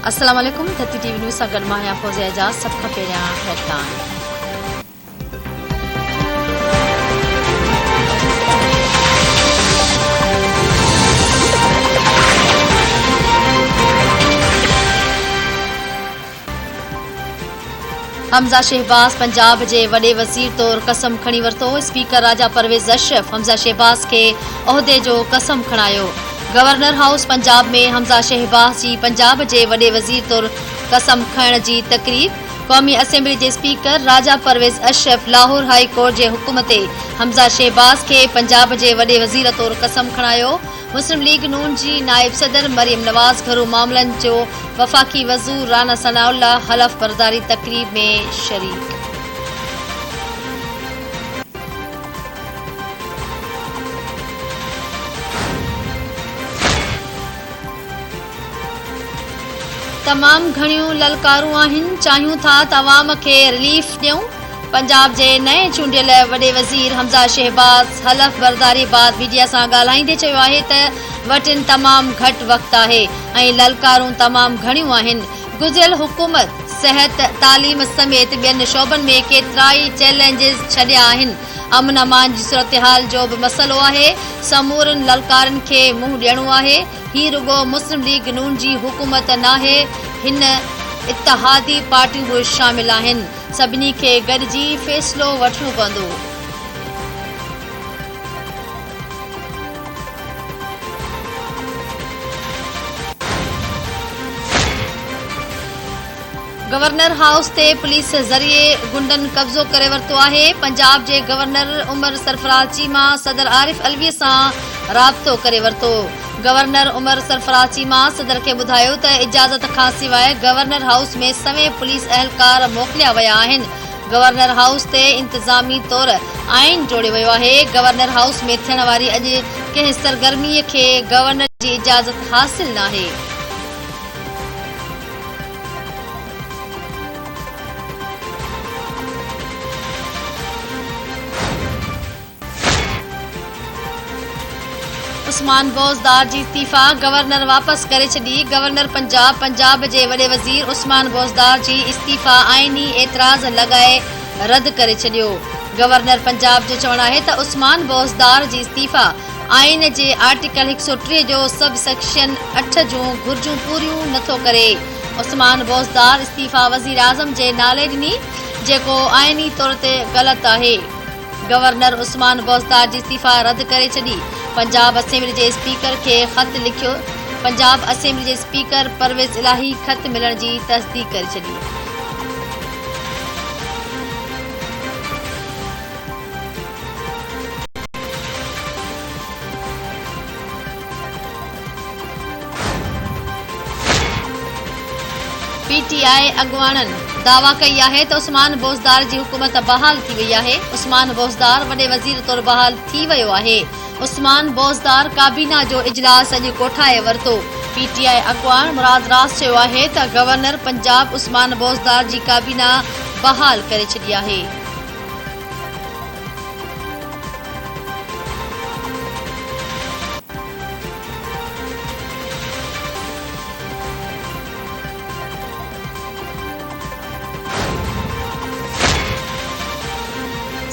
अस्सलाम वालेकुम। धरती टीवी न्यूज़ सां गॾु मां आहियां फौज़िया एजाज़। सभ खां पहिरियां हेडलाइन। हमज़ा शहबाज़ पंजाब जे वॾे वज़ीर तौरु कसम खणी वरितो। स्पीकर राजा परवेज़ अशरफ हमज़ा शहबाज़ खे उहिदे जो कसम खणायो। गवर्नर हाउस पंजाब में हमज़ा शहबाज़ जी पंजाब जे वॾे वज़ीर तौरु कसम खणण जी तक़रीब। क़ौमी असेंबली जे स्पीकर राजा परवेज़ अशरफ लाहौर हाई कोर्ट जे हुकुम ते हमज़ा शहबाज़ खे पंजाब जे वॾे वज़ीर तौरु कसम खणायो। मुस्लिम लीग नून जी नाइब सदर मरियम नवाज़ घरू मामलनि जो वफ़ाक़ी वज़ीर राना सनाउल्लाह हलफ़ बरदारी तक़रीब में शरीक। तमाम घणियूं ललकारूं आहिनि, चाहियूं था त अवाम खे रिलीफ ॾियूं। पंजाब जे नए चूंडियल वॾे वज़ीर हमज़ा शहबाज़ हलफ़ बरदारी बाद मीडिया सां ॻाल्हाईंदे चयो आहे त वटिन तमामु घटि वक़्तु आहे ऐं ललकारूं तमामु घणियूं आहिनि। गुज़िरियल हुकूमत सिहत तालीम समेत ॿियनि शोबनि में केतिराई चैलेंजिस छॾिया आहिनि। अमन अमान जी सूरतहाल जो बि मसइलो आहे। समूरनि ललकारनि खे मुंहुं ॾियणो आहे। ही रुगो मुस्लिम लीग नून जी हुकूमत नाहे, हिन इत्तेहादी पार्टियूं बि शामिल आहिनि। सभिनी खे गॾिजी फ़ैसिलो वठणो पवंदो। गवर्नर हाउस ते पुलिस ज़रिए गुंडनि कब्ज़ो करे वरितो आहे। पंजाब जे गवर्नर उमर सरफराज़ चीमा सदर आरिफ अलवी सां राबितो करे वरितो। गवर्नर उमर सरफराज़ चीमा सदर खे ॿुधायो त इजाज़त खां सवाइ गवर्नर हाउस में सवें पुलिस अहलकार मोकिलिया विया आहिनि। गवर्नर हाउस ते इंतिज़ामी तौरु आइन जोड़ियो वियो आहे। गवर्नर हाउस में थियण वारी अॼु कंहिं सरगर्मीअ खे गवर्नर जी इजाज़त हासिल नाहे। उस्मान बोज़दार जी इस्तीफ़ा गवर्नर वापसि करे छॾी। गवर्नर पंजाब जे वॾे वज़ीर उस्मान बोज़दार जी इस्तीफ़ा आइनी एतिराज़ लॻाए रद्द करे छॾियो। गवर्नर पंजाब जो चवणु आहे त उस्मान बोज़दार जी इस्तीफ़ा आइन जे आर्टिकल 103 जो सब सेक्शन 8 जूं घुर्जूं पूरियूं नथो करे। उस्मान बोज़दार इस्तीफ़ा वज़ीर आज़म जे नाले ॾिनी, जेको आइनी तौर ते ग़लति आहे। गवर्नर उस्मान बोज़दार जी इस्तीफ़ा रद्द करे छॾी। पंजाब असेंबली जे स्पीकर खे ख़त लिखियो। पंजाब असेंबली जे स्पीकर परवेज़ इलाही ख़त मिलण जी तस्दीक करे छॾी। पीटीआई अॻुवाणनि दावा कई आहे त उस्मान बोज़दार जी हुकूमत बहाल थी वई आहे। उस्मान बोज़दार वॾे वज़ीर तौरु बहाल थी वियो आहे। उस्मान बोज़दार काबीना जो इजलास अॼु कोठाए वरितो। पीटीआई अॻुवाण मुराद रास चयो आहे त गवर्नर पंजाब उस्मान बोज़दार जी काबीना बहाल करे छॾी आहे।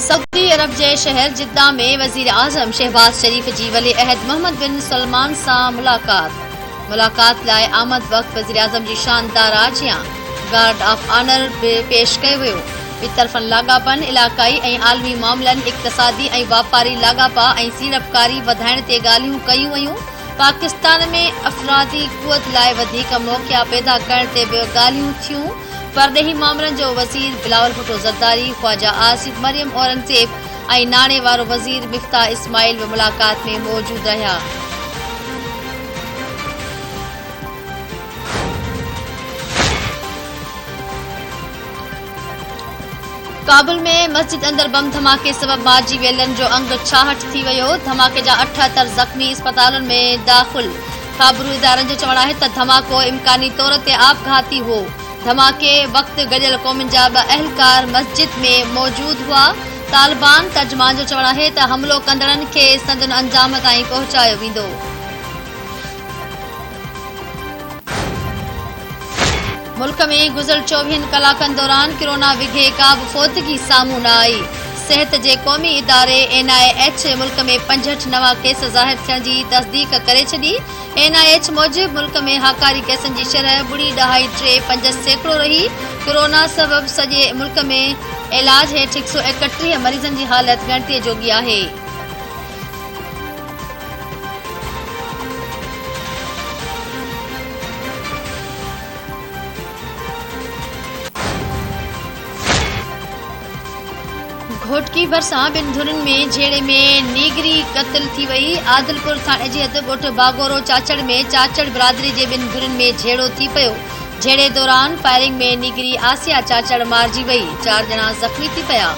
सऊदी अरब जे शहर जिद्दा में वज़ीर आज़म शहबाज शरीफ़ जी वली अहद मोहम्मद बिन सलमान सां मुलाक़ात लाइ आमद वक़्तु वज़ीर आज़म जी शानदार आजियां गार्ड ऑफ ऑनर पेश कयो वियो। ॿितरफ़नि लाॻापनि इलाक़ाई ऐं आलमी मामलनि, इक़्तिसादी ऐं वापारी लाॻापा ऐं सीड़पकारी वधाइण ते ॻाल्हियूं कयूं वयूं। पाकिस्तान में अफ़रादी क़ुवत लाइ वधीक मौक़िया पैदा करण ते बि ॻाल्हियूं थियूं। परॾेही मामलनि जो वज़ीर बिलावल भुट्टो ज़रदारी, ख्वाजा आसिफ मरियम औरंगज़ेब ऐं नाणे वारो वज़ीर मिफ्ता इस्माइल बि मुलाक़ात में मौजूदु रहिया। काबुल में मस्जिद अंदर बम धमाके सबब मारिजी वियलनि जो अंग 66 थी वियो। धमाके जा 78 ज़ख़्मी अस्पतालुनि में दाख़िल। ख़बरूं इदारनि जो चवणु आहे त धमाको इम्कानी तौर ते आपघाती हो। धमाके वक़्तु गॾियल क़ौमुनि जा 2 अहलकार मस्जिद में मौजूदु हुआ। तालिबान तर्जुमान जो चवणु आहे त हमिलो कंदड़नि खे संदन अंजाम ताईं पहुचायो वेंदो। मुल्क में गुज़िरियल 24 कलाकनि दौरान कोरोना विघे का बि फोतगी साम्हूं न आई। सिहत जे क़ौमी इदारे NIH मुल्क में 65 नवां केस ज़ाहिर थियण जी तस्दीक करे छॾी। NIH मूजिबि मुल्क में हाकारी केसनि जी शरह 0.35% रही। कोरोना सबबि सॼे मुल्क में इलाज हेठि 131 मरीज़नि जी हालत ॻणितीअ जोगी आहे। घोटकी भरिसां 2 धुरनि में झेड़े में नीगरी क़त्ल थी वई। आदिलपुर थाणे जी हद ॻोठ बागोरो चाचड़ में चाचड़ बिरादरी जे 2 धुरनि में झेड़ो थी पियो। झेड़े दौरान फायरिंग में नीगरी आसिया चाचड़ मारिजी वई। 4 ॼणा ज़ख़्मी थी पिया।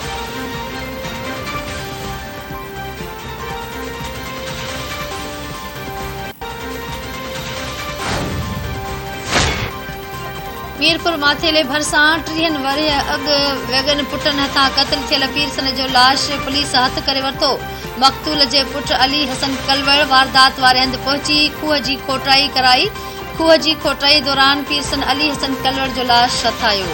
मीरपुर माथेले भरिसां 30 वरह अॻु वेगन पुटनि हथां क़त्ल थियल पीरसन जो लाश पुलिस हथ करे वरितो। मक़तूल जे पुट अली हसन कलवड़ वारदात वारे हंधि पहुची खूह जी खोटाई कराई। खूह जी खोटाई दौरान पीरसन अली हसन कलवड़ जो लाश हथायो।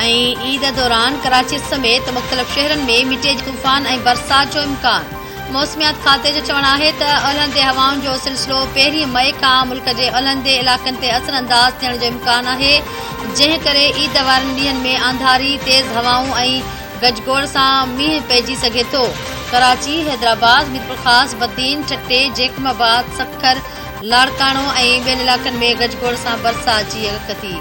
ईद दौरान कराची समेत मुख़्तलिफ़ शहरनि में मिटे तूफ़ान ऐं बरसात जो इम्कान। मौसमियात खाते जो चवणु आहे त ओलहंदे हवाउनि जो सिलसिलो 1 मई खां मुल्क जे ओलहंदे इलाक़नि ते असरअंदाज़ थियण जो इम्कान आहे, जंहिं करे ईद वारनि ॾींहनि में आंधारी, तेज़ हवाऊं ऐं गजगोड़ सां मींहुं पइजी सघे थो। कराची, हैदराबाद, मीरपुर ख़ास, बदीन, चट्टे, जेकमाबाद, सखर, लाड़काणो ऐं ॿियनि इलाक़नि में गजगोड़ सां बरसात जी अॻकथी।